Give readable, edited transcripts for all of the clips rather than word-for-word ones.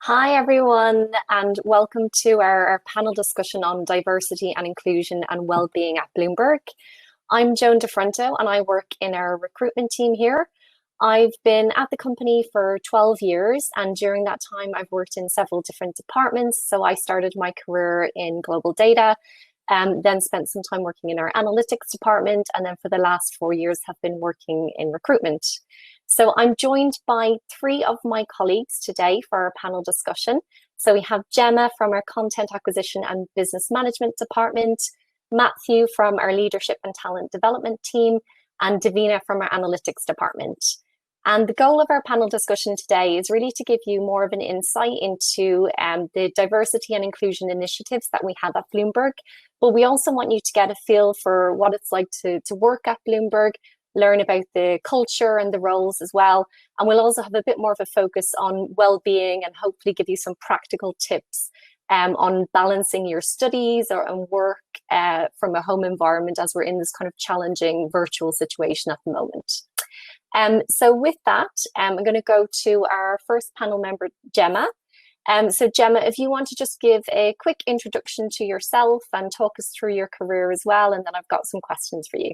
Hi, everyone, and welcome to our panel discussion on diversity and inclusion and well-being at Bloomberg. I'm Joan DeFronto, and I work in our recruitment team here. I've been at the company for 12 years, and during that time, I've worked in several different departments. So I started my career in global data, then spent some time working in our analytics department, and then for the last 4 years have been working in recruitment. So I'm joined by three of my colleagues today for our panel discussion. So we have Gemma from our content acquisition and business management department, Matthew from our leadership and talent development team, and Davina from our analytics department. And the goal of our panel discussion today is really to give you more of an insight into the diversity and inclusion initiatives that we have at Bloomberg. But we also want you to get a feel for what it's like to work at Bloomberg, learn about the culture and the roles as well. And we'll also have a bit more of a focus on well-being and hopefully give you some practical tips on balancing your studies and work from a home environment as we're in this kind of challenging virtual situation at the moment. So with that, I'm going to go to our first panel member, Gemma. So Gemma, if you want to just give a quick introduction to yourself and talk us through your career as well, and then I've got some questions for you.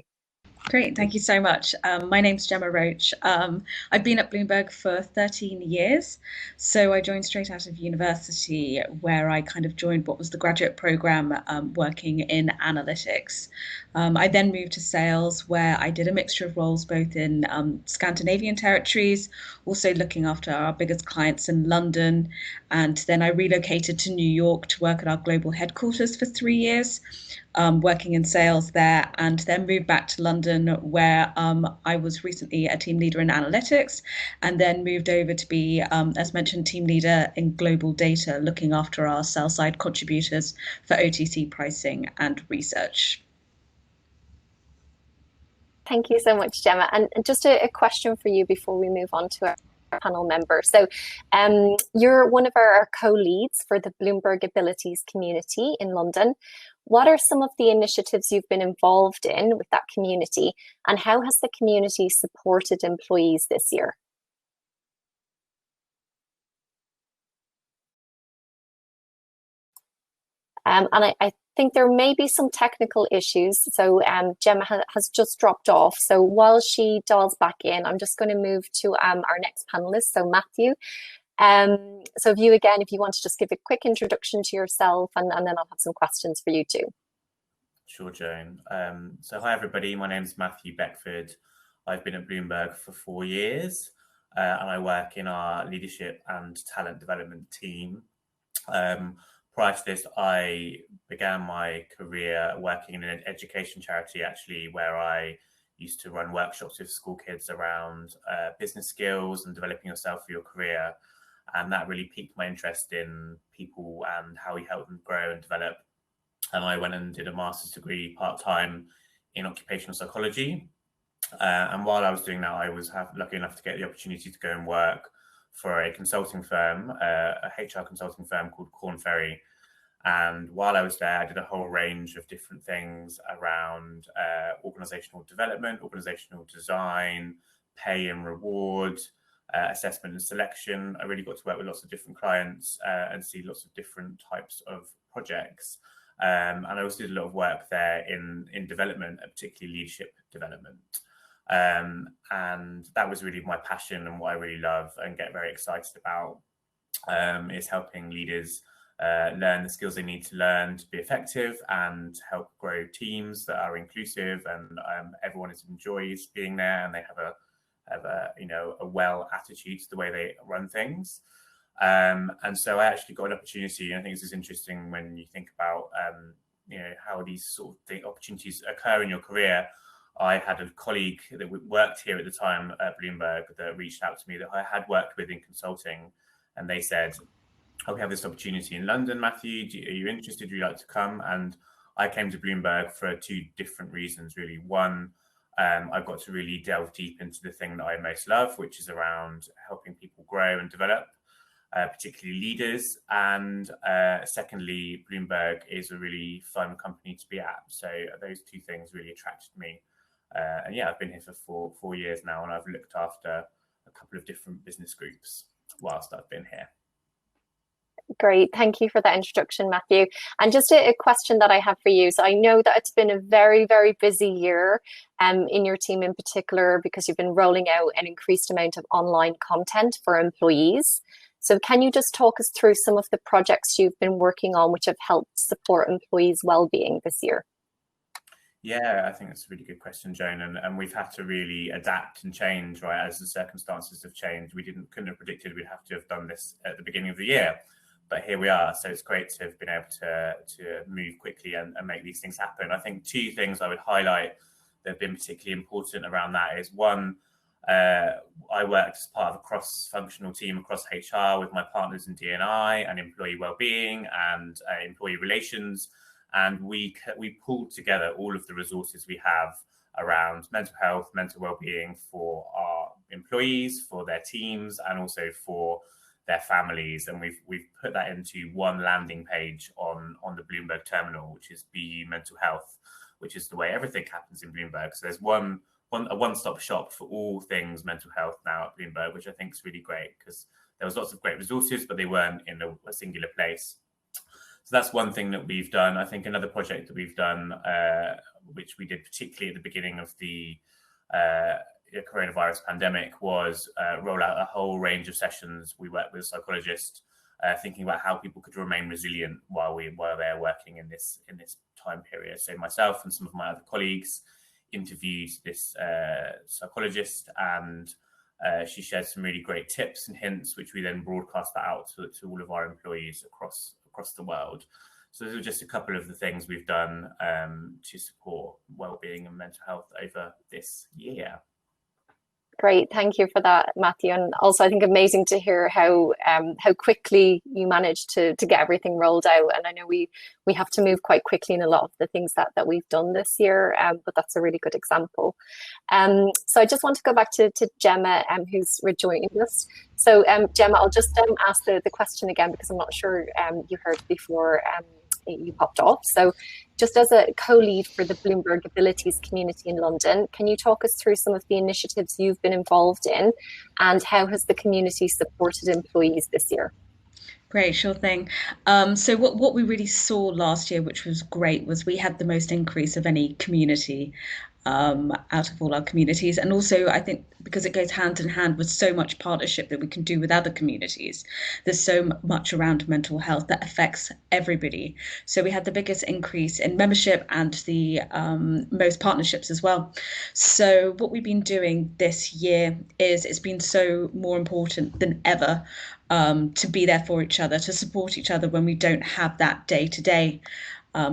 Great, thank you so much. My name's Gemma Roach. I've been at Bloomberg for 13 years. So I joined straight out of university where I kind of joined what was the graduate program working in analytics. I then moved to sales where I did a mixture of roles both in Scandinavian territories, also looking after our biggest clients in London. And then I relocated to New York to work at our global headquarters for 3 years. Working in sales there, and then moved back to London where I was recently a team leader in analytics, and then moved over to be, as mentioned, team leader in global data, looking after our sell-side contributors for OTC pricing and research. Thank you so much, Gemma. And just a question for you before we move on to our panel member. So you're one of our co-leads for the Bloomberg Abilities community in London. What are some of the initiatives you've been involved in with that community, and how has the community supported employees this year? And I think there may be some technical issues. So Gemma has just dropped off. So while she dials back in, I'm just going to move to our next panelist, so Matthew. So if you want to just give a quick introduction to yourself, and then I'll have some questions for you too. Sure, Joan. So hi, everybody. My name is Matthew Beckford. I've been at Bloomberg for 4 years, and I work in our leadership and talent development team. Prior to this, I began my career working in an education charity, actually, where I used to run workshops with school kids around business skills and developing yourself for your career. And that really piqued my interest in people and how we help them grow and develop. And I went and did a master's degree part-time in occupational psychology. And while I was doing that, I was lucky enough to get the opportunity to go and work for a consulting firm, a HR consulting firm called Corn Ferry. And while I was there, I did a whole range of different things around organizational development, organizational design, pay and reward, assessment and selection. I really got to work with lots of different clients and see lots of different types of projects. And I also did a lot of work there in development, particularly leadership development. And that was really my passion and what I really love and get very excited about, is helping leaders learn the skills they need to learn to be effective and help grow teams that are inclusive and everyone enjoys being there and they have a well attitude to the way they run things. And so I actually got an opportunity, and I think this is interesting when you think about how these sort of opportunities occur in your career. I had a colleague that worked here at the time at Bloomberg that reached out to me that I had worked with in consulting, and they said, "Oh, we have this opportunity in London, Matthew. Are you interested? Would you like to come?" And I came to Bloomberg for 2 different reasons, really. One, I got to really delve deep into the thing that I most love, which is around helping people grow and develop, particularly leaders. And secondly, Bloomberg is a really fun company to be at. So those 2 things really attracted me. And yeah, I've been here for 4 years now, and I've looked after a couple of different business groups whilst I've been here. Great. Thank you for that introduction, Matthew. And just a question that I have for you. So I know that it's been a very, very busy year in your team in particular, because you've been rolling out an increased amount of online content for employees. So can you just talk us through some of the projects you've been working on which have helped support employees' well-being this year? Yeah, I think that's a really good question, Joan. And we've had to really adapt and change, right, as the circumstances have changed. Couldn't have predicted we'd have to have done this at the beginning of the year, but here we are. So it's great to have been able to move quickly and make these things happen. I think two things I would highlight that have been particularly important around that is one, I worked as part of a cross-functional team across HR with my partners in D&I and employee wellbeing and employee relations. And we pulled together all of the resources we have around mental health, mental well-being for our employees, for their teams, and also for their families. And we've put that into one landing page on the Bloomberg terminal, which is BU Mental Health, which is the way everything happens in Bloomberg. So there's a one-stop shop for all things mental health now at Bloomberg, which I think is really great, because there was lots of great resources, but they weren't in a singular place. So that's one thing that we've done. I think another project that we've done, which we did particularly at the beginning of the coronavirus pandemic, was roll out a whole range of sessions. We worked with a psychologist, thinking about how people could remain resilient while they're working in this time period. So myself and some of my other colleagues interviewed this psychologist, and she shared some really great tips and hints, which we then broadcast that out to all of our employees across the world. So those are just a couple of the things we've done to support well-being and mental health over this year. Great, thank you for that, Matthew. And also, I think amazing to hear how quickly you managed to get everything rolled out. And I know we have to move quite quickly in a lot of the things that we've done this year, but that's a really good example. So I just want to go back to Gemma, who's rejoining us. So Gemma, I'll just ask the question again, because I'm not sure you heard before you popped off. So just as a co-lead for the Bloomberg Abilities community in London, can you talk us through some of the initiatives you've been involved in, and how has the community supported employees this year? Great, sure thing. So what we really saw last year, which was great, was we had the most increase of any community out of all our communities. And also, I think because it goes hand in hand with so much partnership that we can do with other communities, there's so much around mental health that affects everybody. So we had the biggest increase in membership and the most partnerships as well. So what we've been doing this year is it's been so more important than ever to be there for each other, to support each other when we don't have that day-to-day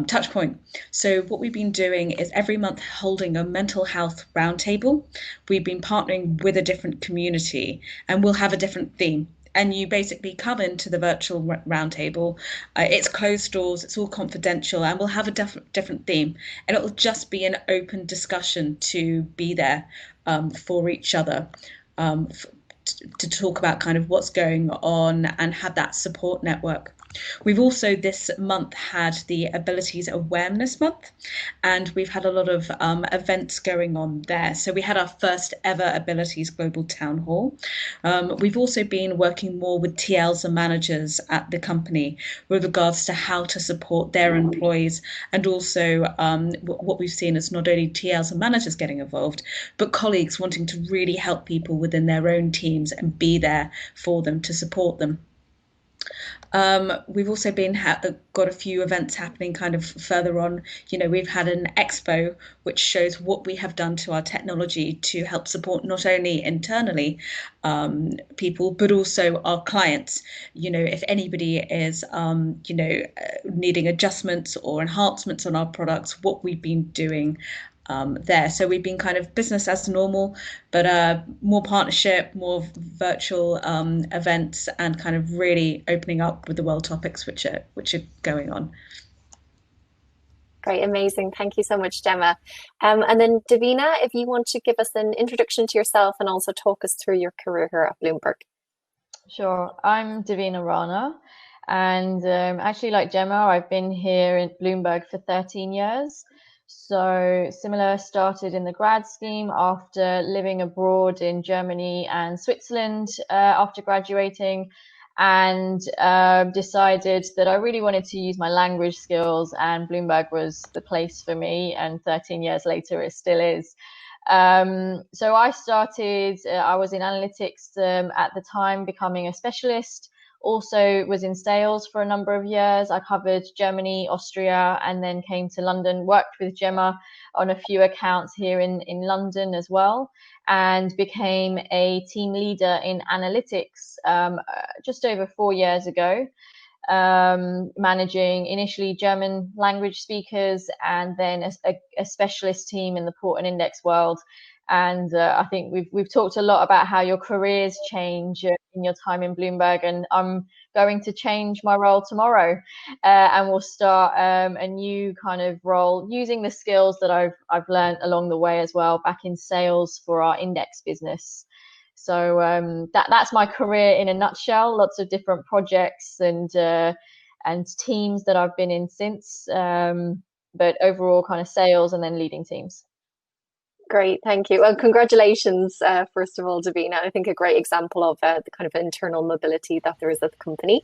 touch point. So what we've been doing is every month holding a mental health roundtable. We've been partnering with a different community, and we'll have a different theme. And you basically come into the virtual roundtable. It's closed doors, it's all confidential, and we'll have a different theme. And it'll just be an open discussion to be there for each other, to talk about kind of what's going on and have that support network. We've also this month had the Abilities Awareness Month, and we've had a lot of events going on there. So we had our first ever Abilities Global Town Hall. We've also been working more with TLs and managers at the company with regards to how to support their employees, and also what we've seen is not only TLs and managers getting involved, but colleagues wanting to really help people within their own teams and be there for them to support them. We've also got a few events happening kind of further on. You know, we've had an expo which shows what we have done to our technology to help support not only internally people, but also our clients. You know, if anybody is, needing adjustments or enhancements on our products, what we've been doing there. So we've been kind of business as normal, but more partnership, more virtual events, and kind of really opening up with the world topics which are going on. Great, amazing. Thank you so much, Gemma. And then Davina, if you want to give us an introduction to yourself and also talk us through your career here at Bloomberg. Sure, I'm Davina Rana, and actually, like Gemma, I've been here in Bloomberg for 13 years. So similar, started in the grad scheme after living abroad in Germany and Switzerland after graduating, and decided that I really wanted to use my language skills, and Bloomberg was the place for me, and 13 years later it still is. So I started, I was in analytics at the time, becoming a specialist. Also was in sales for a number of years. I covered Germany, Austria, and then came to London, worked with Gemma on a few accounts here in London as well, and became a team leader in analytics just over 4 years ago. Managing initially German language speakers, and then a specialist team in the port and index world. And I think we've talked a lot about how your careers change in your time in Bloomberg, and I'm going to change my role tomorrow, and we'll start a new kind of role using the skills that I've learned along the way as well, back in sales for our index business. So that's my career in a nutshell. Lots of different projects and teams that I've been in since, but overall kind of sales and then leading teams. Great, thank you. Well, congratulations, first of all, Davina. I think a great example of the kind of internal mobility that there is at the company.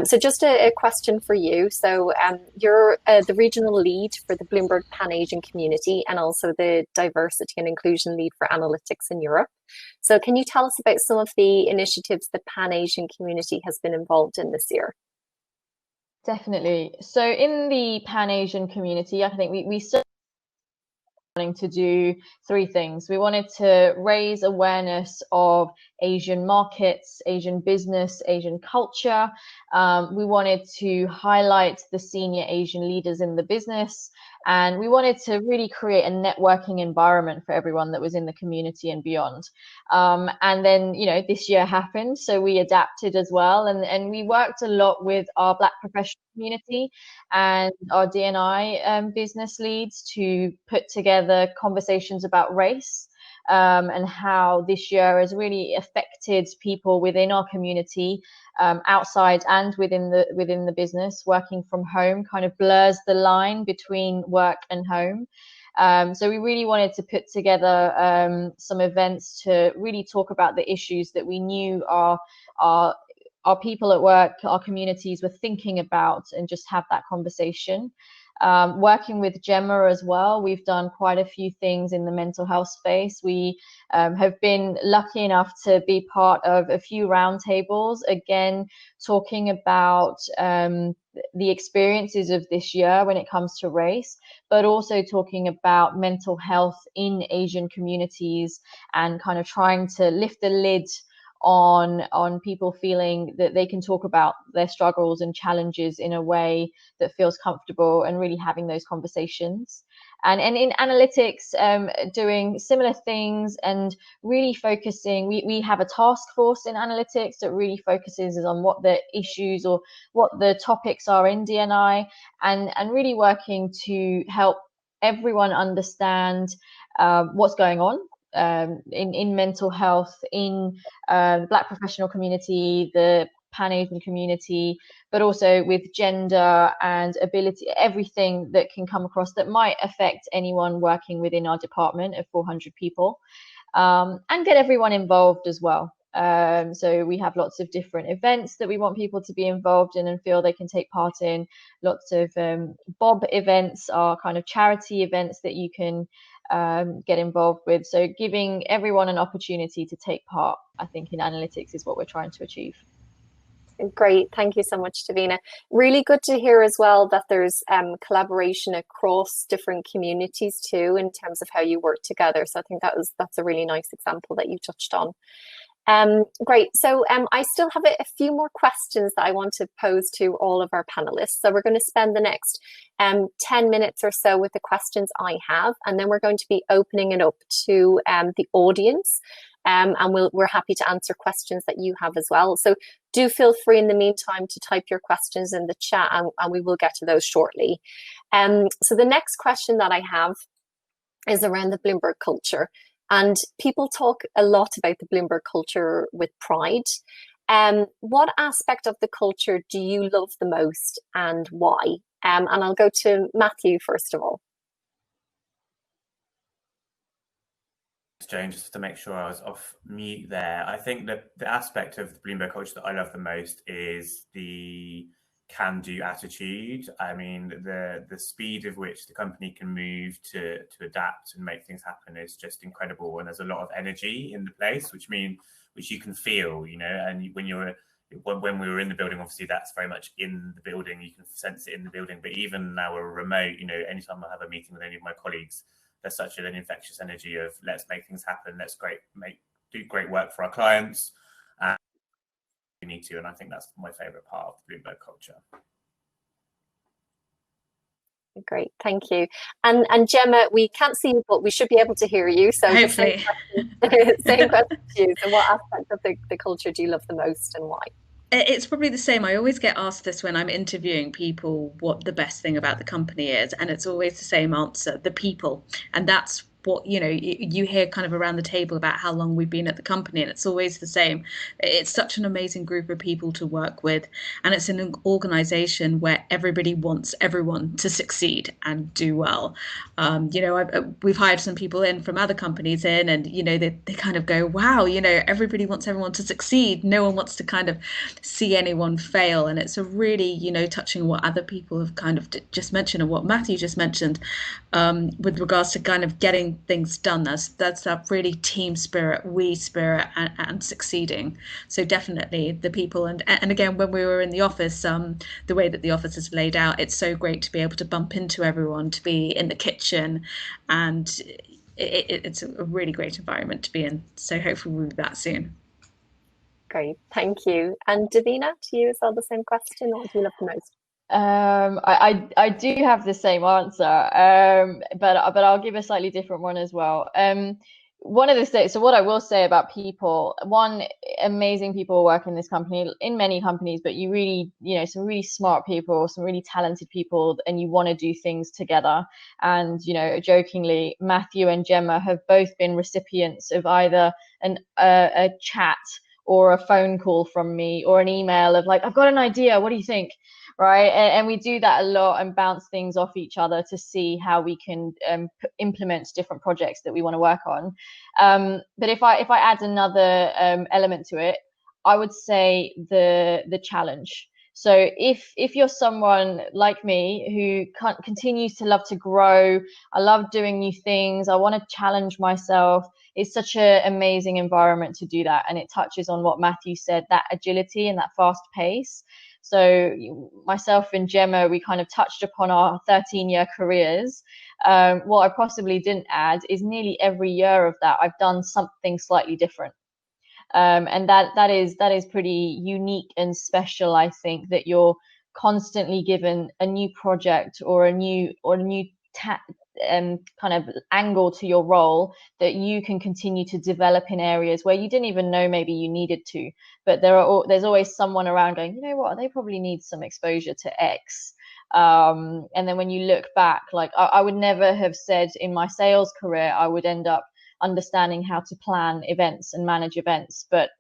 So just a question for you. So you're the regional lead for the Bloomberg Pan-Asian community, and also the diversity and inclusion lead for analytics in Europe. So can you tell us about some of the initiatives the Pan-Asian community has been involved in this year? Definitely. So in the Pan-Asian community, I think we started wanting to do three things. We wanted to raise awareness of Asian markets, Asian business, Asian culture. We wanted to highlight the senior Asian leaders in the business, and we wanted to really create a networking environment for everyone that was in the community and beyond. And then, this year happened, so we adapted as well, and we worked a lot with our Black professional community and our D&I business leads to put together conversations about race, and how this year has really affected people within our community, outside and within the business. Working from home kind of blurs the line between work and home. So we really wanted to put together some events to really talk about the issues that we knew our people at work, our communities were thinking about, and just have that conversation. Working with Gemma as well, we've done quite a few things in the mental health space. We have been lucky enough to be part of a few roundtables, again, talking about the experiences of this year when it comes to race, but also talking about mental health in Asian communities, and kind of trying to lift the lid on people feeling that they can talk about their struggles and challenges in a way that feels comfortable, and really having those conversations. And in analytics, doing similar things, and really focusing, we have a task force in analytics that really focuses on what the issues or what the topics are in D&I, and really working to help everyone understand what's going on in mental health, in the Black professional community, the Pan-Asian community, but also with gender and ability, everything that can come across that might affect anyone working within our department of 400 people, and get everyone involved as well. So we have lots of different events that we want people to be involved in and feel they can take part in. Lots of Bob events are kind of charity events that you can get involved with. So giving everyone an opportunity to take part, I think, in analytics is what we're trying to achieve. Great, thank you so much, Davina. Really good to hear as well that there's collaboration across different communities too, in terms of how you work together. So I think that's a really nice example that you touched on. Great. So I still have a few more questions that I want to pose to all of our panelists. So we're going to spend the next 10 minutes or so with the questions I have, and then we're going to be opening it up to the audience. And we're happy to answer questions that you have as well. So do feel free in the meantime to type your questions in the chat, and we will get to those shortly. So the next question that I have is around the Bloomberg culture. And people talk a lot about the Bloomberg culture with pride. What aspect of the culture do you love the most, and why? And I'll go to Matthew first of all. Joan, just to make sure I was off mute there. I think that the aspect of the Bloomberg culture that I love the most is the can-do attitude. I mean, the speed of which the company can move to adapt and make things happen is just incredible. And there's a lot of energy in the place, which you can feel, you know. And when we were in the building, obviously that's very much in the building. You can sense it in the building. But even now we're remote, you know, anytime I have a meeting with any of my colleagues, there's such an infectious energy of let's make things happen. Let's do great work for our clients. And we need to, and I think that's my favorite part of the Bloomberg culture. Great, thank you. And Gemma, we can't see you, but we should be able to hear you. So hopefully, same question to you. So what aspect of the culture do you love the most, and why? It's probably the same. I always get asked this when I'm interviewing people, what the best thing about the company is, and it's always the same answer: the people. And that's what, you know, you hear kind of around the table about how long we've been at the company, and it's always the same. It's such an amazing group of people to work with, and it's an organization where everybody wants everyone to succeed and do well. You know, we've hired some people in from other companies in, and, you know, they kind of go, wow, you know, everybody wants everyone to succeed. No one wants to kind of see anyone fail. And it's a really, you know, touching what other people have kind of just mentioned and what Matthew just mentioned, with regards to kind of getting things done. That's that really team spirit, we spirit, and succeeding. So definitely the people. And again, when we were in the office, the way that the office is laid out, it's so great to be able to bump into everyone, to be in the kitchen, and it's a really great environment to be in. So hopefully we'll be back soon. Great, thank you. And Davina, to you as well, the same question. What do you love the most? I do have the same answer, but I'll give a slightly different one as well. One of the things, so what I will say about people, one, amazing people work in this company, in many companies, but you really, you know, some really smart people, some really talented people, and you want to do things together. And, you know, jokingly, Matthew and Gemma have both been recipients of either a chat or a phone call from me, or an email of like, I've got an idea, what do you think? Right, and we do that a lot and bounce things off each other to see how we can implement different projects that we want to work on. But if I add another element to it, I would say the challenge. So if you're someone like me who continues to love to grow, I love doing new things, I want to challenge myself, it's such an amazing environment to do that. And it touches on what Matthew said, that agility and that fast pace. So myself and Gemma, we kind of touched upon our 13-year careers. What I possibly didn't add is nearly every year of that, I've done something slightly different. And that is pretty unique and special. I think that you're constantly given a new project or a new kind of angle to your role that you can continue to develop in areas where you didn't even know maybe you needed to. But there's always someone around going, you know what, they probably need some exposure to X. And then when you look back, like I would never have said in my sales career I would end up understanding how to plan events and manage events, but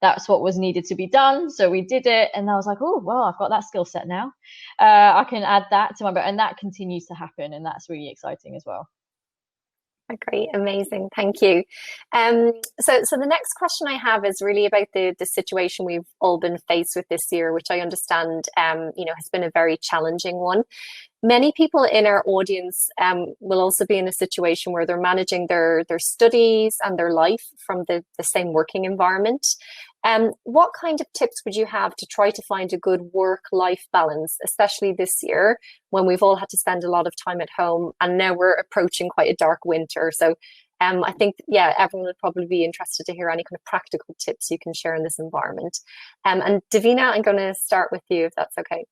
that's what was needed to be done. So we did it, and I was like, oh, well, I've got that skill set now. I can add that to my book, and that continues to happen, and that's really exciting as well. Great, amazing, thank you. So the next question I have is really about the situation we've all been faced with this year, which I understand has been a very challenging one. Many people in our audience will also be in a situation where they're managing their studies and their life from the same working environment. What kind of tips would you have to try to find a good work-life balance, especially this year when we've all had to spend a lot of time at home, and now we're approaching quite a dark winter? So I think, everyone would probably be interested to hear any kind of practical tips you can share in this environment. And Davina, I'm going to start with you, if that's okay.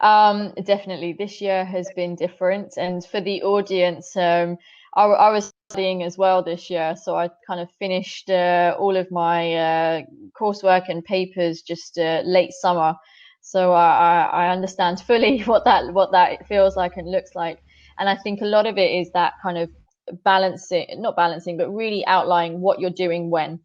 Definitely, this year has been different, and for the audience, I was studying as well this year, so I kind of finished all of my coursework and papers just late summer. So I understand fully what that feels like and looks like, and I think a lot of it is that kind of not balancing, but really outlining what you're doing when,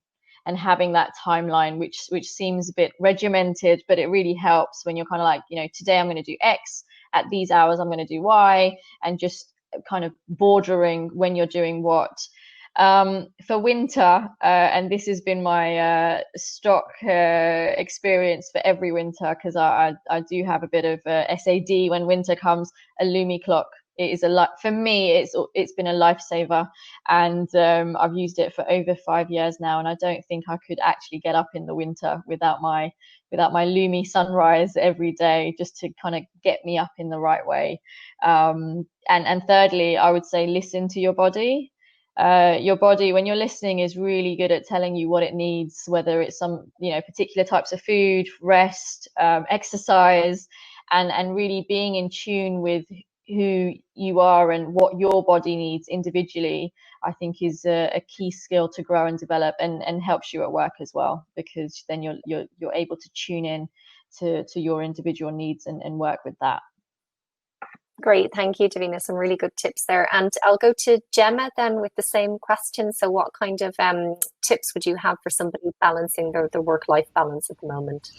and having that timeline, which seems a bit regimented, but it really helps when you're kind of like, today I'm going to do X, at these hours I'm going to do Y, and just kind of bordering when you're doing what. For winter, and this has been my stock experience for every winter, because I do have a bit of SAD when winter comes. A Lumi clock, it is for me, it's been a lifesaver, and I've used it for over 5 years now, and I don't think I could actually get up in the winter without my Lumi sunrise every day, just to kind of get me up in the right way. And thirdly, I would say listen to your body. Your body, when you're listening, is really good at telling you what it needs, whether it's some particular types of food, rest, exercise, and really being in tune with who you are and what your body needs individually, I think is a key skill to grow and develop, and helps you at work as well, because then you're able to tune in to your individual needs and work with that. Great, thank you, Davina. Some really good tips there. And I'll go to Gemma then with the same question. So what kind of tips would you have for somebody balancing their work-life balance at the moment?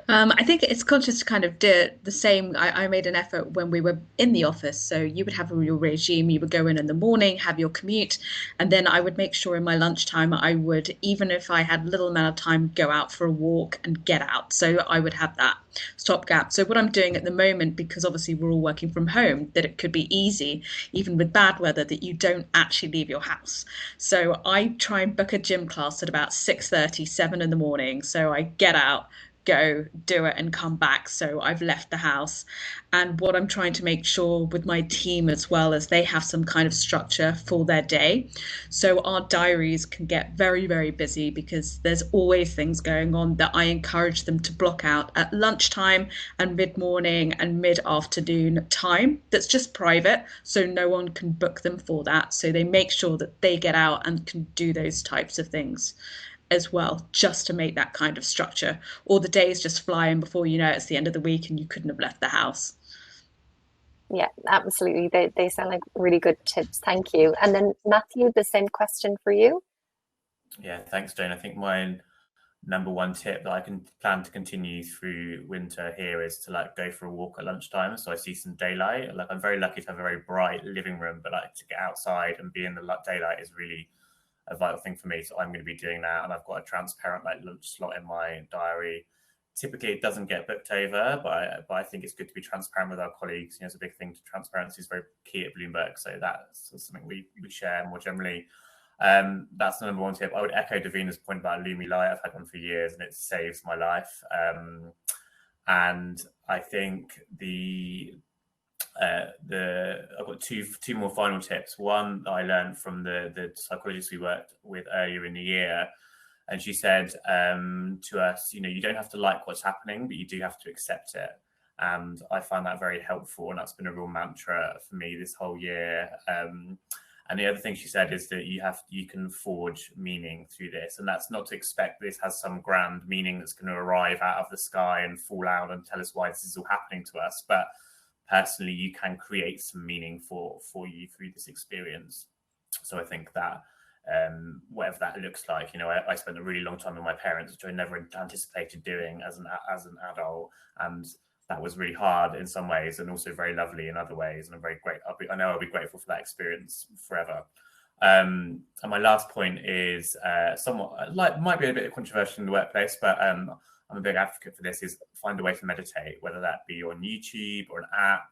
I think it's conscious to kind of do the same. I made an effort when we were in the office. So you would have your regime, you would go in the morning, have your commute, and then I would make sure in my lunchtime I would, even if I had little amount of time, go out for a walk and get out. So I would have that stopgap. So what I'm doing at the moment, because obviously we're all working from home, that it could be easy, even with bad weather, that you don't actually leave your house. So I try and book a gym class at about 6:30, 7 in the morning. So I get out, go do it, and come back. So I've left the house. And what I'm trying to make sure with my team as well is they have some kind of structure for their day. So our diaries can get very, very busy, because there's always things going on that I encourage them to block out at lunchtime and mid-morning and mid-afternoon time that's just private, so no one can book them for that. So they make sure that they get out and can do those types of things as well, just to make that kind of structure, or the days just fly, and before you know it, it's the end of the week and you couldn't have left the house. Yeah, absolutely. They sound like really good tips. Thank you. And then Matthew, the same question for you. Yeah, thanks, Jane. I think my number one tip that I can plan to continue through winter here is to go for a walk at lunchtime, so I see some daylight. I'm very lucky to have a very bright living room, but to get outside and be in the daylight is really a vital thing for me. So I'm going to be doing that, and I've got a transparent lunch slot in my diary. Typically it doesn't get booked over, but I think it's good to be transparent with our colleagues. It's a big thing. Transparency is very key at Bloomberg, so that's something we share more generally. That's the number one tip. I would echo Davina's point about Lumi Light. I've had one for years and it saves my life. And I think I've got two more final tips. One that I learned from the psychologist we worked with earlier in the year, and she said to us, you don't have to like what's happening, but you do have to accept it. And I find that very helpful, and that's been a real mantra for me this whole year. And the other thing she said is that you can forge meaning through this, and that's not to expect this has some grand meaning that's going to arrive out of the sky and fall out and tell us why this is all happening to us. But personally, you can create some meaning for you through this experience. So I think that whatever that looks like, I spent a really long time with my parents, which I never anticipated doing as an adult, and that was really hard in some ways and also very lovely in other ways. And I know I'll be grateful for that experience forever. And my last point is somewhat might be a bit controversial in the workplace, but I'm a big advocate for this, is find a way to meditate, whether that be on YouTube or an app.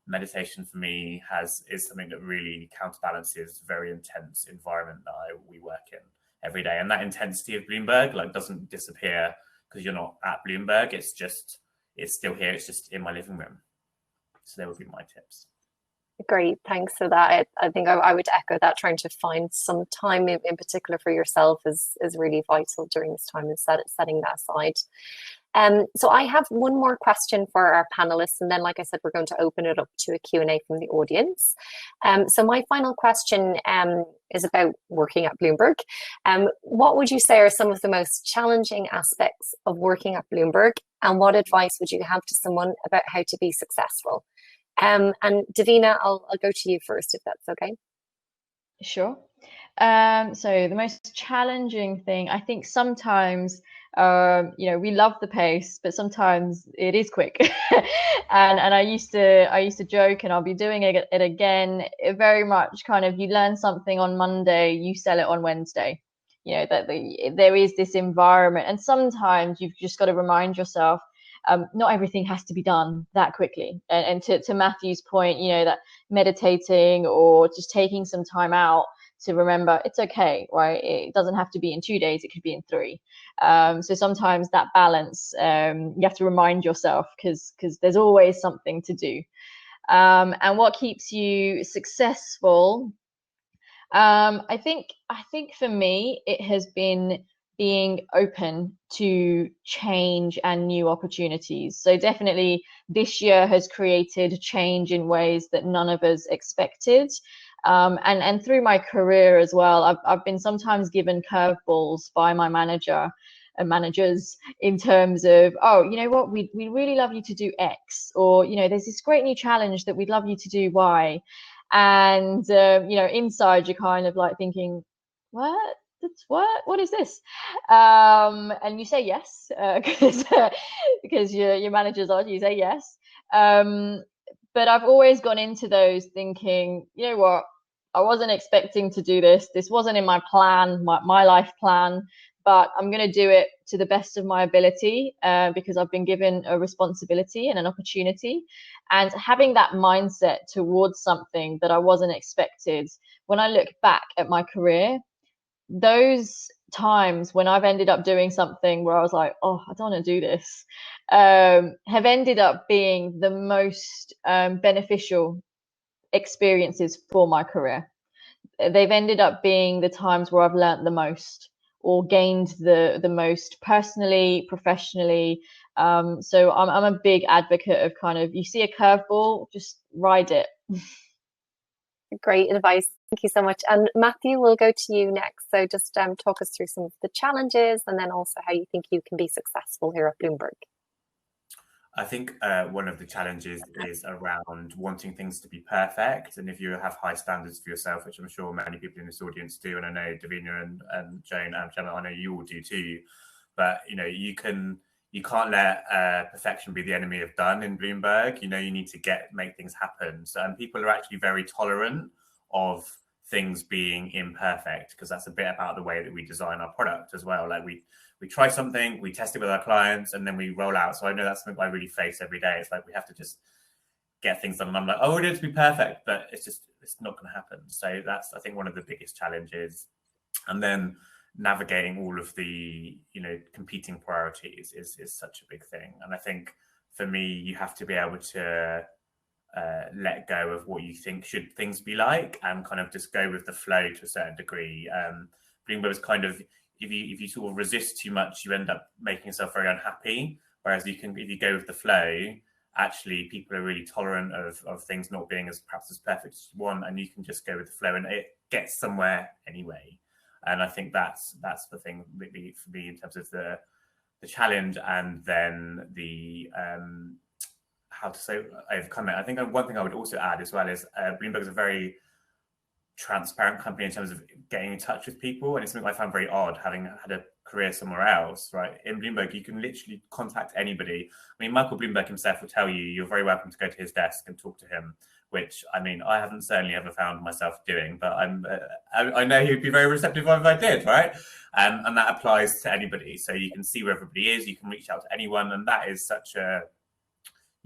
Meditation for me is something that really counterbalances the very intense environment that we work in every day. And that intensity of Bloomberg doesn't disappear because you're not at Bloomberg. It's still here. It's just in my living room. So there would be my tips. Great, thanks for that. I think I would echo that. Trying to find some time in particular for yourself is really vital during this time, and setting that aside. So I have one more question for our panelists, and then, like I said, we're going to open it up to a Q&A from the audience. So my final question is about working at Bloomberg. What would you say are some of the most challenging aspects of working at Bloomberg, and what advice would you have to someone about how to be successful? And Davina, I'll go to you first, if that's okay. Sure. So the most challenging thing, I think sometimes We love the pace, but sometimes it is quick. and I used to joke, and I'll be doing it again. It very much kind of, you learn something on Monday, you sell it on Wednesday. That there is this environment, and sometimes you've just got to remind yourself, not everything has to be done that quickly. And to Matthew's point, that meditating or just taking some time out to remember it's okay, right? It doesn't have to be in 2 days, it could be in 3. So sometimes that balance, you have to remind yourself, because there's always something to do. And what keeps you successful? I think for me, it has been being open to change and new opportunities. So definitely this year has created change in ways that none of us expected. And through my career as well, I've been sometimes given curveballs by my manager and managers in terms of, oh, you know what, we really love you to do X, or there's this great new challenge that we'd love you to do Y. And inside you're kind of like thinking, what is this? And you say yes, because your manager's on, you say yes. But I've always gone into those thinking, you know what, I wasn't expecting to do this. This wasn't in my plan, my life plan, but I'm going to do it to the best of my ability, because I've been given a responsibility and an opportunity. And having that mindset towards something that I wasn't expected, when I look back at my career, those times when I've ended up doing something where I was like, oh, I don't want to do this, have ended up being the most beneficial experiences for my career. They've ended up being the times where I've learned the most, or gained the most personally, professionally. So I'm a big advocate of kind of, you see a curveball, just ride it. Great advice. Thank you so much. And Matthew, we'll go to you next. So just talk us through some of the challenges, and then also how you think you can be successful here at Bloomberg. I think one of the challenges is around wanting things to be perfect. And if you have high standards for yourself, which I'm sure many people in this audience do, and I know Davina and Joan and Gemma, I know you all do too, but you can't let perfection be the enemy of done in Bloomberg. You need to make things happen. So, and people are actually very tolerant of things being imperfect, because that's a bit about the way that we design our product as well. Like we try something, we test it with our clients, and then we roll out. So I know that's something I really face every day. It's like we have to just get things done, and I'm like, oh, we need it to be perfect, but it's not going to happen. So that's, I think, one of the biggest challenges. And then navigating all of the competing priorities is such a big thing. And I think for me, you have to be able to let go of what you think should things be like, and kind of just go with the flow to a certain degree. Bloomberg is kind of, if you sort of resist too much, you end up making yourself very unhappy. Whereas if you go with the flow, actually people are really tolerant of things not being perhaps as perfect as you want, and you can just go with the flow, and it gets somewhere anyway. And I think that's the thing really for me in terms of the challenge, and then the how to say overcome it. I think one thing I would also add as well is Bloomberg is a very transparent company in terms of getting in touch with people, and it's something I found very odd, having had a career somewhere else. Right, in Bloomberg you can literally contact anybody. I mean, Michael Bloomberg himself will tell you're very welcome to go to his desk and talk to him, which, I mean, I haven't certainly ever found myself doing, but I know he'd be very receptive if I did, right? And that applies to anybody. So you can see where everybody is, you can reach out to anyone, and that is such a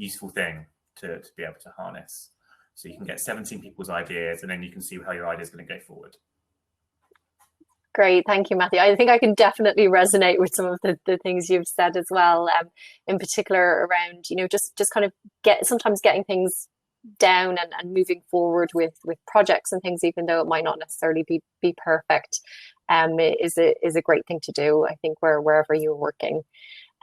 useful thing to be able to harness. So you can get 17 people's ideas, and then you can see how your idea is going to go forward. Great, thank you, Matthew. I think I can definitely resonate with some of the things you've said as well, in particular around, just kind of sometimes getting things down and moving forward with projects and things, even though it might not necessarily be perfect, is a great thing to do, I think, wherever you're working.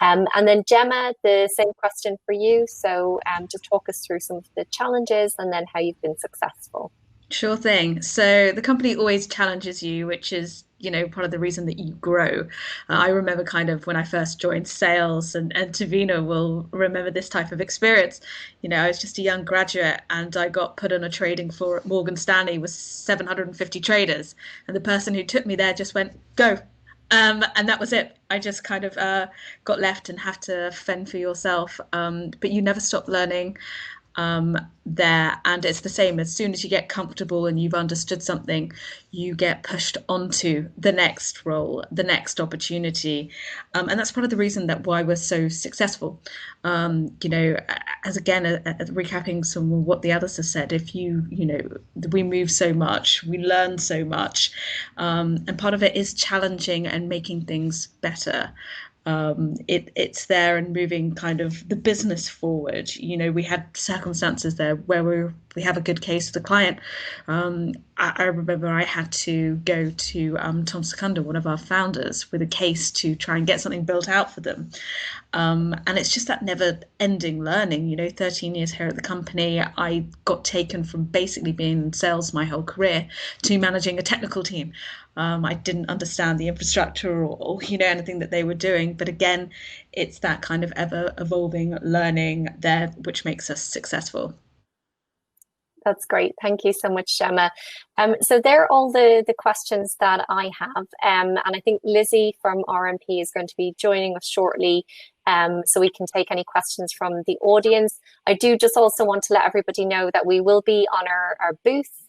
And then Gemma, the same question for you. So just talk us through some of the challenges and then how you've been successful. Sure thing. So the company always challenges you, which is, part of the reason that you grow. I remember kind of when I first joined sales, and Davina will remember this type of experience. I was just a young graduate, and I got put on a trading floor at Morgan Stanley with 750 traders. And the person who took me there just went, go. And that was it. I just kind of got left and had to fend for yourself. But you never stop learning there. And it's the same. As soon as you get comfortable and you've understood something, you get pushed onto the next role, the next opportunity. And that's part of the reason that why we're so successful. You know, as again, recapping some of what the others have said, if you know, we move so much, we learn so much. And part of it is challenging and making things better. It's there and moving kind of the business forward. You know, we had circumstances there where we have a good case with the client. I remember I had to go to Tom Secunda, one of our founders, with a case to try and get something built out for them. And it's just that never ending learning. You know, 13 years here at the company, I got taken from basically being in sales my whole career to managing a technical team. I didn't understand the infrastructure or you know, anything that they were doing. But again, it's that kind of ever evolving learning there, which makes us successful. That's great. Thank you so much, Gemma. So they're all the questions that I have. And I think Lizzie from RMP is going to be joining us shortly, so we can take any questions from the audience. I do just also want to let everybody know that we will be on our booth.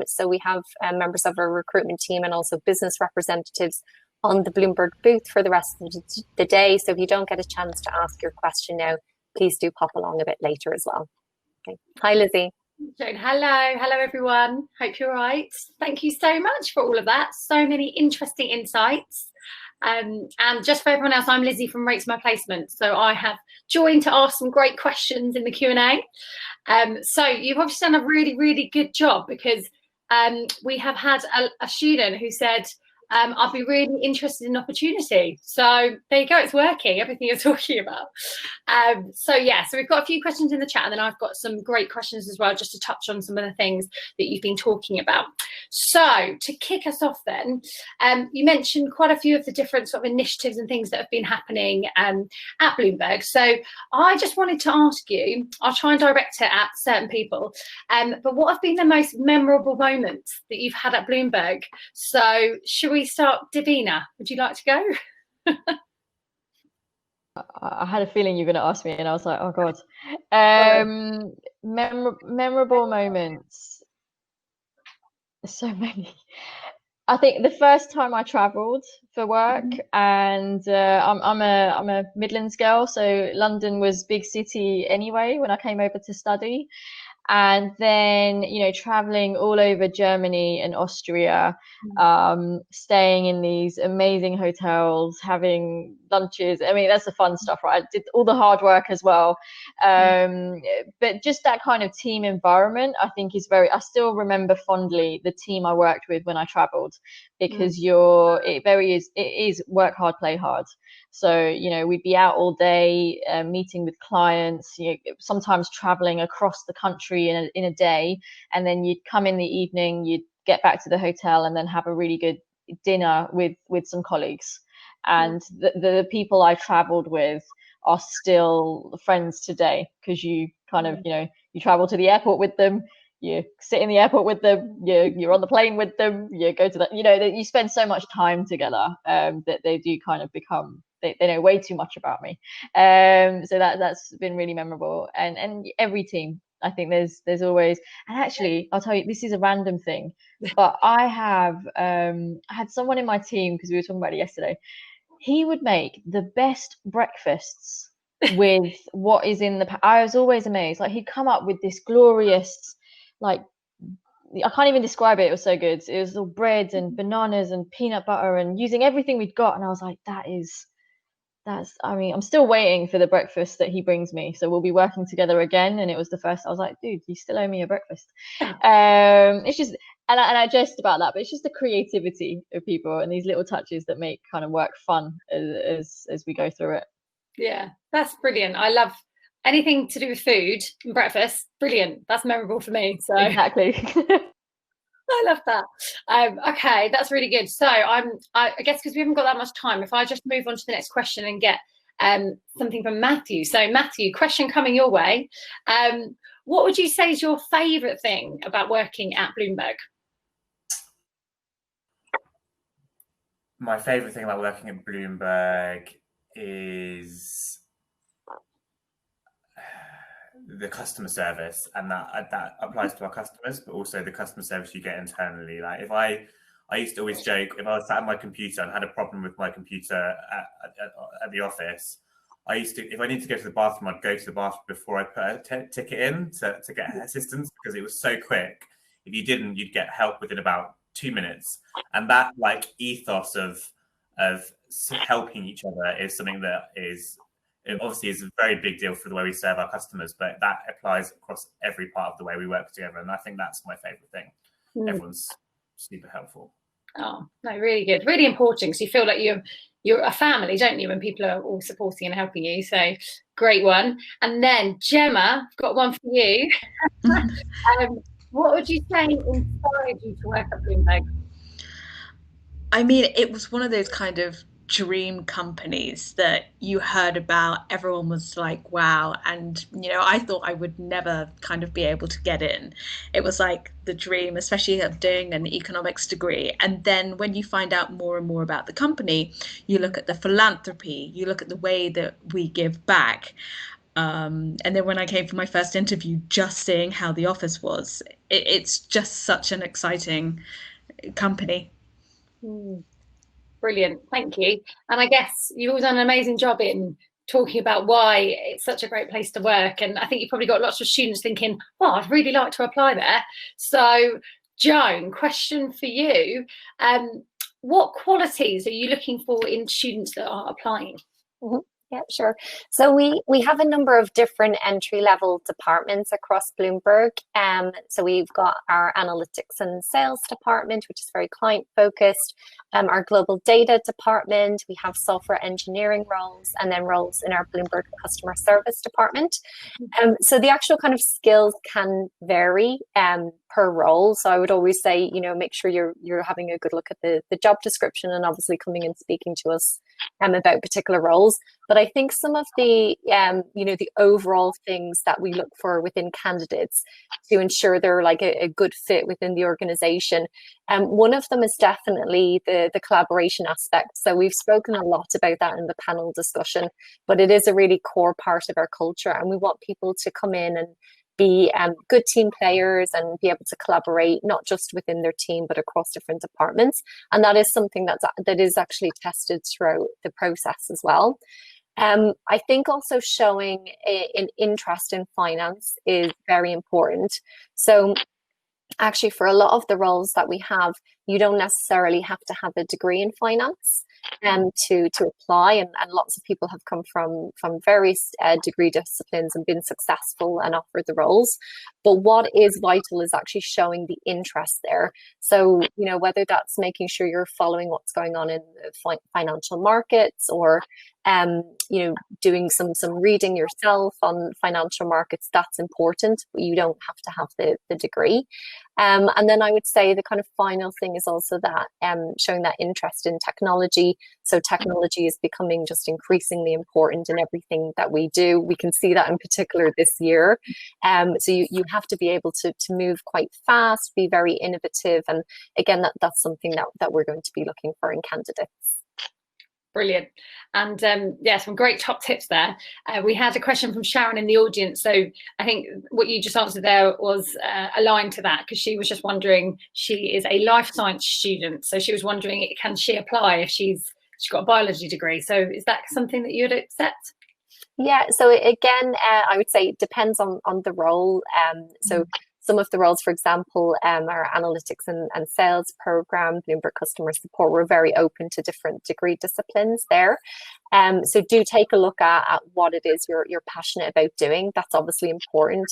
So we have members of our recruitment team and also business representatives on the Bloomberg booth for the rest of the day. So if you don't get a chance to ask your question now, please do pop along a bit later as well. Okay. Hi, Lizzie. Joan, hello everyone. Hope you're all right. Thank you so much for all of that. So many interesting insights. And just for everyone else, I'm Lizzie from Rates My Placement. So I have joined to ask some great questions in the Q&A. So you've obviously done a really, really good job, because we have had a student who said, I'd be really interested in opportunity. So there you go, it's working, everything you're talking about. So we've got a few questions in the chat, and then I've got some great questions as well, just to touch on some of the things that you've been talking about. So to kick us off then, you mentioned quite a few of the different sort of initiatives and things that have been happening at Bloomberg. So I just wanted to ask you, I'll try and direct it at certain people, but what have been the most memorable moments that you've had at Bloomberg? So should we start? Davina, would you like to go? I had a feeling you were going to ask me, and I was like, oh God. Memorable moments. So many. I think the first time I travelled for work, and I'm a Midlands girl, so London was big city anyway when I came over to study. And then, you know, traveling all over Germany and Austria, staying in these amazing hotels, having lunches. I mean, that's the fun stuff, right? I did all the hard work as well. But just that kind of team environment, I think is I still remember fondly the team I worked with when I traveled, because it is work hard, play hard. So, you know, we'd be out all day, meeting with clients, you know, sometimes traveling across the country in a day, and then you'd come in the evening, you'd get back to the hotel, and then have a really good dinner with some colleagues. And the people I traveled with are still friends today, because you kind of, you know, you travel to the airport with them, you sit in the airport with them, you're on the plane with them, you go to that, you know, you spend so much time together that they do kind of become, they know way too much about me. So that's been really memorable. And every team, I think there's always, and actually I'll tell you, this is a random thing, but I had someone in my team, because we were talking about it yesterday, he would make the best breakfasts with what is in I was always amazed. Like, he'd come up with this glorious, like, I can't even describe it. It was so good. It was all bread and bananas and peanut butter, and using everything we'd got. And I was like, I mean, I'm still waiting for the breakfast that he brings me. So we'll be working together again. And it was the first, I was like, dude, you still owe me a breakfast. It's just, and I jest about that, but it's just the creativity of people and these little touches that make kind of work fun as we go through it. Yeah, that's brilliant. I love anything to do with food and breakfast. Brilliant. That's memorable for me. So exactly. I love that. Okay, that's really good. So I guess because we haven't got that much time, if I just move on to the next question and get something from Matthew. So Matthew, question coming your way. What would you say is your favourite thing about working at Bloomberg? my favourite thing about working at Bloomberg is the customer service, and that applies to our customers, but also the customer service you get internally. Like if I used to always joke, if I was sat at my computer and had a problem with my computer at the office, if I need to go to the bathroom, I'd go to the bathroom before I put a ticket in to get assistance, because it was so quick. If you didn't, you'd get help within about 2 minutes. And that like ethos of helping each other is something that it obviously is a very big deal for the way we serve our customers, but that applies across every part of the way we work together. And I think that's my favorite thing. Everyone's super helpful. Oh, no, really good. Really important, because you feel like you're a family, don't you, when people are all supporting and helping you. So great one. And then Gemma, I've got one for you. What would you say inspired you to work at Bloomberg? I mean, it was one of those kind of dream companies that you heard about. Everyone was like, wow. And, I thought I would never kind of be able to get in. It was like the dream, especially of doing an economics degree. And then when you find out more and more about the company, you look at the philanthropy, you look at the way that we give back. And then when I came for my first interview, just seeing how the office was, it's just such an exciting company. Brilliant, thank you. And I guess you've all done an amazing job in talking about why it's such a great place to work. And I think you've probably got lots of students thinking, oh, I'd really like to apply there. So Joan, question for you. What qualities are you looking for in students that are applying? Yeah, sure. So we have a number of different entry-level departments across Bloomberg. So we've got our analytics and sales department, which is very client-focused, our global data department, we have software engineering roles, and then roles in our Bloomberg customer service department. So the actual kind of skills can vary per role. So I would always say, make sure you're having a good look at the job description, and obviously coming and speaking to us about particular roles. But I think some of the, the overall things that we look for within candidates to ensure they're like a good fit within the organization. One of them is definitely the collaboration aspect. So we've spoken a lot about that in the panel discussion, but it is a really core part of our culture. And we want people to come in and be good team players and be able to collaborate, not just within their team, but across different departments. And that is something that is actually tested throughout the process as well. I think also showing an interest in finance is very important. So actually, for a lot of the roles that we have, you don't necessarily have to have a degree in finance to apply, and lots of people have come from various degree disciplines and been successful and offered the roles. But what is vital is actually showing the interest there. So whether that's making sure you're following what's going on in the financial markets, or doing some reading yourself on financial markets, that's important, but you don't have to have the degree. And then I would say the kind of final thing is also that showing that interest in technology. So technology is becoming just increasingly important in everything that we do. We can see that in particular this year. So you have to be able to move quite fast, be very innovative. And again, that's something that we're going to be looking for in candidates. Brilliant. And some great top tips there. We had a question from Sharon in the audience. So I think what you just answered there was aligned to that, because she was just wondering, she is a life science student. So she was wondering, can she apply if she's got a biology degree? So is that something that you'd accept? Yeah, so again, I would say it depends on the role. So some of the roles, for example, our analytics and sales program, Bloomberg customer support, we're very open to different degree disciplines there. So do take a look at what it is you're passionate about doing. That's obviously important.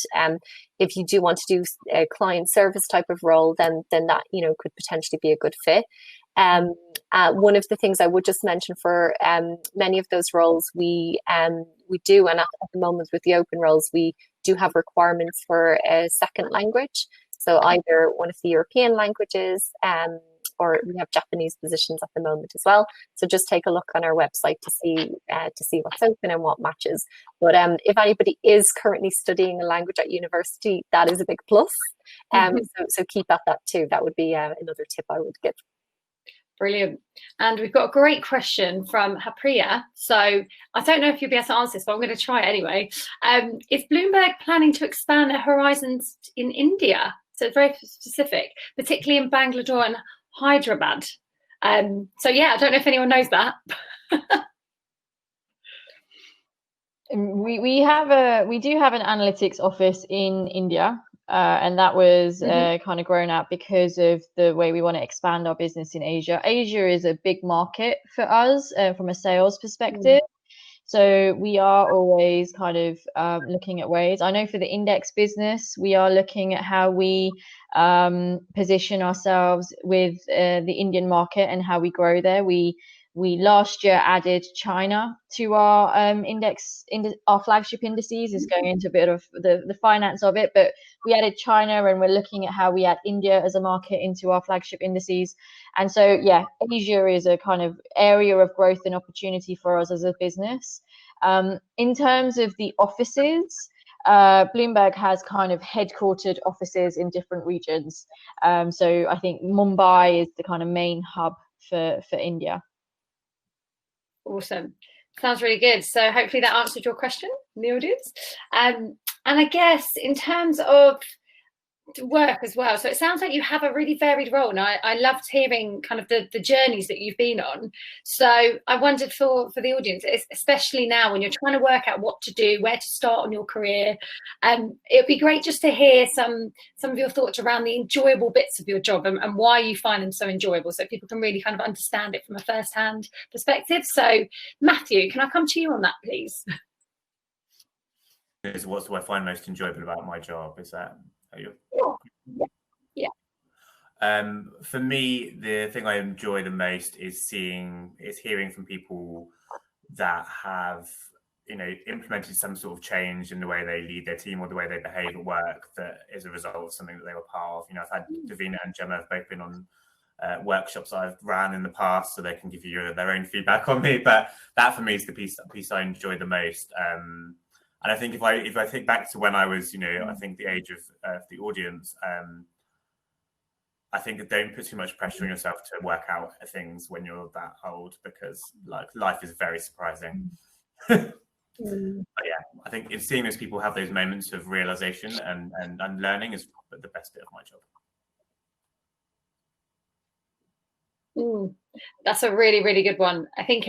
If you do want to do a client service type of role, then that could potentially be a good fit. One of the things I would just mention for many of those roles, we do, and at the moment with the open roles, we do have requirements for a second language. So either one of the European languages, or we have Japanese positions at the moment as well. So just take a look on our website to see what's open and what matches. But if anybody is currently studying a language at university, that is a big plus. So keep at that too. That would be another tip I would give. Brilliant. And we've got a great question from Hapriya. So I don't know if you'll be able to answer this, but I'm going to try it anyway. Is Bloomberg planning to expand their horizons in India? So it's very specific, particularly in Bangalore and Hyderabad. So yeah, I don't know if anyone knows that. We do have an analytics office in India. And that was kind of grown out because of the way we want to expand our business in Asia. Asia is a big market for us from a sales perspective. So we are always kind of looking at ways. I know for the index business, we are looking at how we position ourselves with the Indian market and how we grow there. We last year added China to our our flagship indices. Is going into a bit of the finance of it, but we added China, and we're looking at how we add India as a market into our flagship indices. And so, yeah, Asia is a kind of area of growth and opportunity for us as a business. In terms of the offices, Bloomberg has kind of headquartered offices in different regions. So I think Mumbai is the kind of main hub for India. Awesome. Sounds really good. So hopefully that answered your question in the audience. And I guess in terms of work as well, so it sounds like you have a really varied role, and I loved hearing kind of the journeys that you've been on. So I wondered for the audience, especially now when you're trying to work out what to do, where to start on your career, it'd be great just to hear some of your thoughts around the enjoyable bits of your job and why you find them so enjoyable, so people can really kind of understand it from a first-hand perspective. So Matthew, can I come to you on that, please? What do I find most enjoyable about my job? Is that Yeah. For me, the thing I enjoy the most is hearing from people that have, implemented some sort of change in the way they lead their team or the way they behave at work that is a result of something that they were part of. I've had Davina and Gemma have both been on workshops I've ran in the past, so they can give you their own feedback on me. But that for me is the piece I enjoy the most. And I think if I think back to when I was, I think the age of the audience, I think don't put too much pressure on yourself to work out things when you're that old, because life is very surprising. But yeah, I think it's seeing those people have those moments of realization and learning is the best bit of my job. That's a really, really good one. I think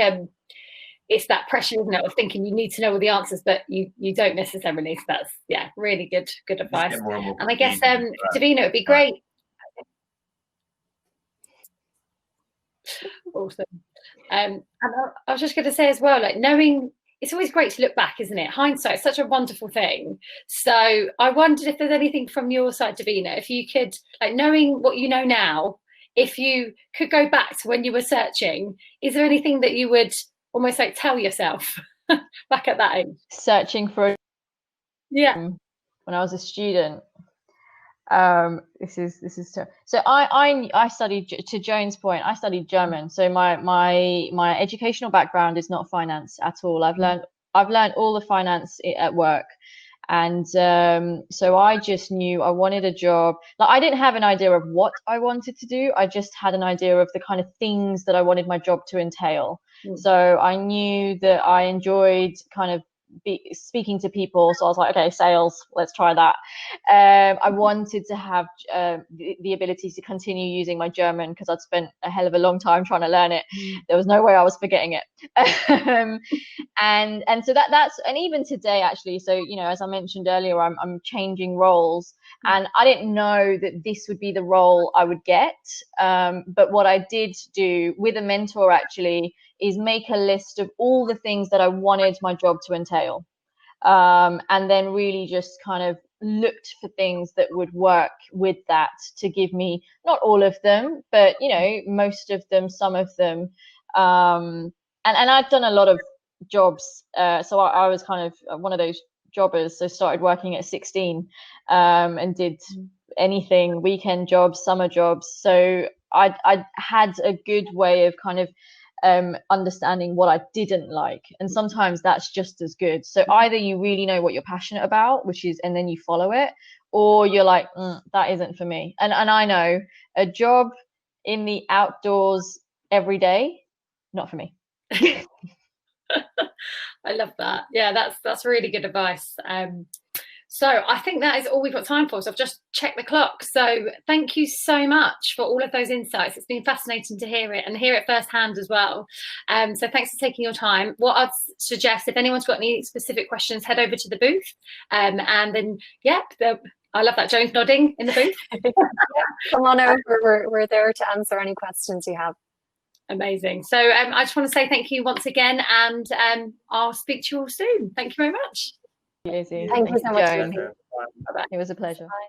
it's that pressure, isn't it, of thinking you need to know all the answers, but you don't necessarily. So that's, yeah, really good advice. And I guess, Davina, it'd be great. Awesome. And I was just going to say as well, knowing, it's always great to look back, isn't it? Hindsight is such a wonderful thing. So I wondered if there's anything from your side, Davina, if you could, knowing what you know now, if you could go back to when you were searching, is there anything that you would almost tell yourself back at that age? Searching for when I was a student. This is so I studied, to Joan's point, I studied German. So my educational background is not finance at all. I've learned all the finance at work. And so I just knew I wanted a job. I didn't have an idea of what I wanted to do. I just had an idea of the kind of things that I wanted my job to entail. So I knew that I enjoyed kind of speaking to people. So I was like, okay, sales, let's try that. I wanted to have the ability to continue using my German because I'd spent a hell of a long time trying to learn it. There was no way I was forgetting it. And so that's, and even today actually, so as I mentioned earlier, I'm changing roles, and I didn't know that this would be the role I would get, but what I did do with a mentor actually is make a list of all the things that I wanted my job to entail, and then really just kind of looked for things that would work with that to give me, not all of them, but most of them, some of them, and I'd done a lot of jobs, so I was kind of one of those jobbers. So started working at 16, and did anything, weekend jobs, summer jobs. So I had a good way of kind of understanding what I didn't like, and sometimes that's just as good. So either you really know what you're passionate about, and then you follow it, or you're like, that isn't for me. And I know a job in the outdoors every day, not for me. I love that. Yeah, that's really good advice. So I think that is all we've got time for. So I've just checked the clock. So thank you so much for all of those insights. It's been fascinating to hear it and hear it firsthand as well. So thanks for taking your time. What I'd suggest, if anyone's got any specific questions, head over to the booth. And then, I love that. Joan's nodding in the booth. Come on over. We're there to answer any questions you have. Amazing. So I just want to say thank you once again, and I'll speak to you all soon. Thank you very much. Lizzie. Thank you so much, Joan. Lizzie. It was a pleasure. Bye.